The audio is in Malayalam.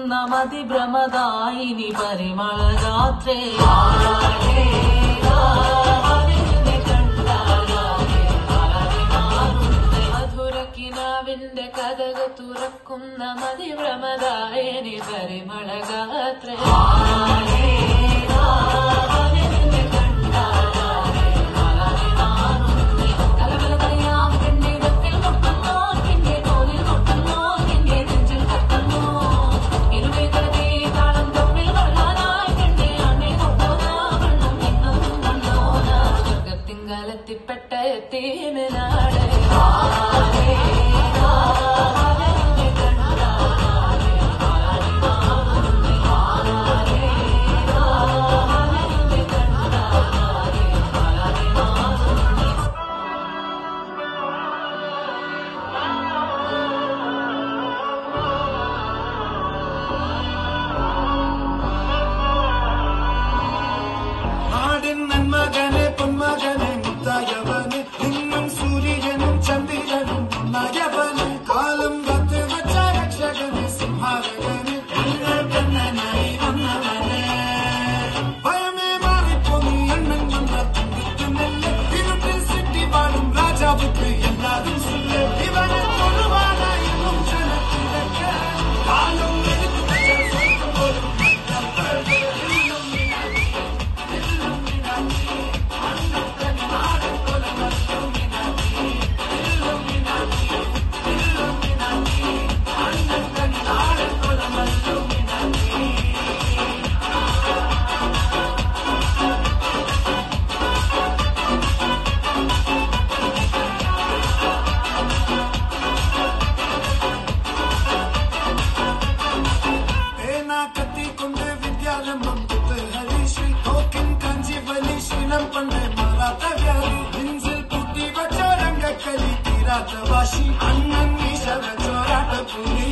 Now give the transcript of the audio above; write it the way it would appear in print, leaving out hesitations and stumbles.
മതിഭ്രമദായിനി പരിമളഗാത്രേ മധുരക്കിനാവിന്റെ കഥക് തുറക്കുന്ന മതിഭ്രമദായിനി പരിമളഗാത്രേ പ്പെട്ട എത്തീമിനാട് നാടിൻ നന്മകനെ പൊന്മകനെ മുത്തായവന് നിന്നും സൂര്യനും ചന്ദ്രനും നയവന് കാലം കാത്ത് വച്ച രക്ഷകന് സംഹാരകന് നിങ്ങൾ കണ്ണനായി വന്നവനെ ഭയമേ മാറിപ്പോ നീ എണ്ണൻ വന്ന തുന്നിത്തുന്നല്ലേ ഇരുട്ടിൽ സിറ്റി വാഴും രാജാവുക്ക് എല്ലാരും സുല്ലേ ഇവനെ തൊഴുവാനായി ജനത്തിരക്ക് കാലം കത്തിക്കൊണ്ട് വിദ്യാരംഭം ഹരിശ്രീ തോക്കിൻ കാഞ്ചി വലി ശീലം പണ്ട് മാറാത്ത വ്യാധി നെഞ്ചിൽ പൂട്ടി വച്ചോരങ്കക്കലി തീരാത്ത വാശി അണ്ണൻ ഈശ്വര ചോരാട്ട പുലി